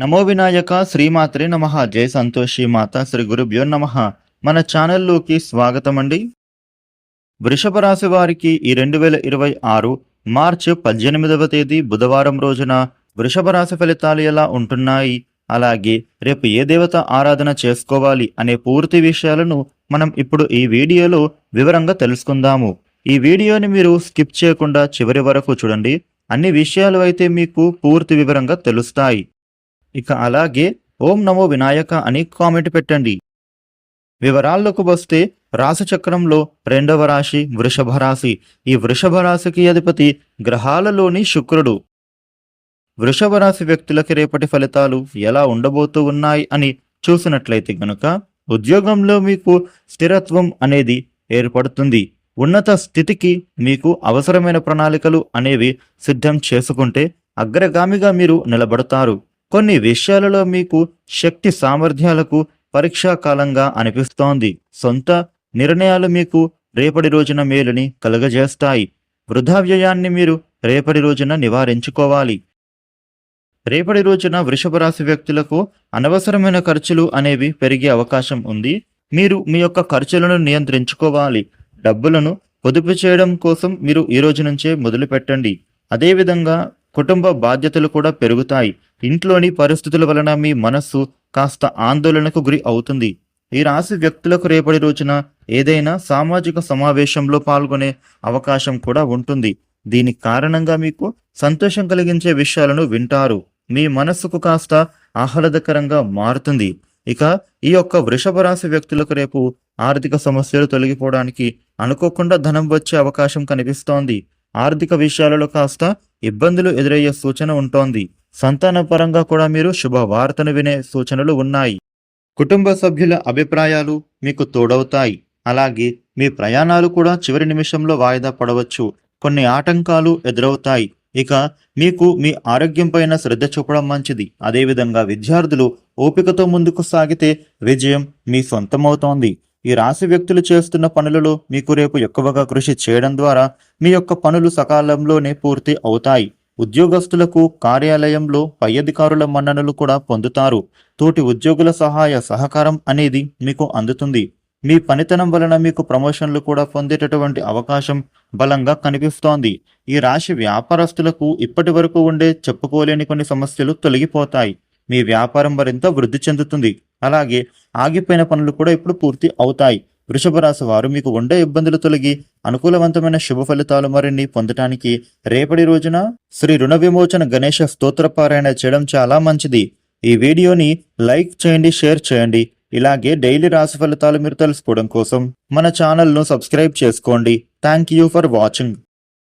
నమో వినాయక శ్రీమాత్రే నమః. జై సంతోషి మాత శ్రీ గురుభ్యో నమః. మన ఛానల్లోకి స్వాగతం అండి. వృషభ రాశి వారికి ఈ 2026 మార్చి 18వ తేదీ బుధవారం రోజున వృషభ రాశి ఫలితాలు ఎలా ఉంటున్నాయి, అలాగే రేపు ఏ దేవత ఆరాధన చేసుకోవాలి అనే పూర్తి విషయాలను మనం ఇప్పుడు ఈ వీడియోలో వివరంగా తెలుసుకుందాము. ఈ వీడియోని మీరు స్కిప్ చేయకుండా చివరి వరకు చూడండి. అన్ని విషయాలు అయితే మీకు పూర్తి వివరంగా తెలుస్తాయి. ఇక అలాగే ఓం నమో వినాయక అని కామెంట్ పెట్టండి. వివరాల్లోకి వస్తే రాశి చక్రంలో 2వ రాశి వృషభ రాశి. ఈ వృషభ రాశికి అధిపతి గ్రహాలలోని శుక్రుడు. వృషభ రాశి వ్యక్తులకి రేపటి ఫలితాలు ఎలా ఉండబోతూ ఉన్నాయి అని చూసినట్లయితే గనుక ఉద్యోగంలో మీకు స్థిరత్వం అనేది ఏర్పడుతుంది. ఉన్నత స్థితికి మీకు అవసరమైన ప్రణాళికలు అనేవి సిద్ధం చేసుకుంటే అగ్రగామిగా మీరు నిలబడతారు. కొన్ని విషయాలలో మీకు శక్తి సామర్థ్యాలకు పరీక్షా కాలంగా అనిపిస్తోంది. సొంత నిర్ణయాలు మీకు రేపటి రోజున మేలుని కలుగజేస్తాయి. వృధా వ్యయాన్ని మీరు రేపటి రోజున నివారించుకోవాలి. రేపటి రోజున వృషభ రాశి వ్యక్తులకు అనవసరమైన ఖర్చులు అనేవి పెరిగే అవకాశం ఉంది. మీరు మీ యొక్క ఖర్చులను నియంత్రించుకోవాలి. డబ్బులను పొదుపు చేయడం కోసం మీరు ఈ రోజు నుంచే మొదలు పెట్టండి. అదేవిధంగా కుటుంబ బాధ్యతలు కూడా పెరుగుతాయి. ఇంట్లోని పరిస్థితుల వలన మీ మనస్సు కాస్త ఆందోళనకు గురి అవుతుంది. ఈ రాశి వ్యక్తులకు రేపటి రోజున ఏదైనా సామాజిక సమావేశంలో పాల్గొనే అవకాశం కూడా ఉంటుంది. దీని కారణంగా మీకు సంతోషం కలిగించే విషయాలను వింటారు. మీ మనస్సుకు కాస్త ఆహ్లాదకరంగా మారుతుంది. ఇక ఈ యొక్క వృషభ రాశి వ్యక్తులకు రేపు ఆర్థిక సమస్యలు తొలగిపోవడానికి అనుకోకుండా ధనం వచ్చే అవకాశం కనిపిస్తోంది. ఆర్థిక విషయాలలో కాస్త ఇబ్బందులు ఎదురయ్యే సూచన ఉంటోంది. సంతాన పరంగా కూడా మీరు శుభవార్తను వినే సూచనలు ఉన్నాయి. కుటుంబ సభ్యుల అభిప్రాయాలు మీకు తోడవుతాయి. అలాగే మీ ప్రయాణాలు కూడా చివరి నిమిషంలో వాయిదా పడవచ్చు. కొన్ని ఆటంకాలు ఎదురవుతాయి. ఇక మీకు మీ ఆరోగ్యం పైన శ్రద్ధ చూపడం మంచిది. అదేవిధంగా విద్యార్థులు ఓపికతో ముందుకు సాగితే విజయం మీ సొంతమవుతోంది. ఈ రాశి వ్యక్తులు చేస్తున్న పనులలో మీకు రేపు ఎక్కువగా కృషి చేయడం ద్వారా మీ యొక్క పనులు సకాలంలోనే పూర్తి అవుతాయి. ఉద్యోగస్తులకు కార్యాలయంలో పై అధికారుల మన్ననలు కూడా పొందుతారు. తోటి ఉద్యోగుల సహాయ సహకారం అనేది మీకు అందుతుంది. మీ పనితనం వలన మీకు ప్రమోషన్లు కూడా పొందేటటువంటి అవకాశం బలంగా కనిపిస్తోంది. ఈ రాశి వ్యాపారస్తులకు ఇప్పటి వరకు ఉండే చెప్పుకోలేని కొన్ని సమస్యలు తొలగిపోతాయి. మీ వ్యాపారం మరింత వృద్ధి చెందుతుంది. అలాగే ఆగిపోయిన పనులు కూడా ఇప్పుడు పూర్తి అవుతాయి. వృషభ రాశి వారు మీకు ఉండే ఇబ్బందులు తొలగి అనుకూలవంతమైన శుభ ఫలితాలు మరిన్ని పొందటానికి రేపటి రోజున శ్రీ రుణ విమోచన గణేష స్తోత్రపారాయణ చేయడం చాలా మంచిది. ఈ వీడియోని లైక్ చేయండి, షేర్ చేయండి. ఇలాగే డైలీ రాశి ఫలితాలు మీరు తెలుసుకోవడం కోసం మన ఛానల్ను సబ్స్క్రైబ్ చేసుకోండి. Thank you for watching.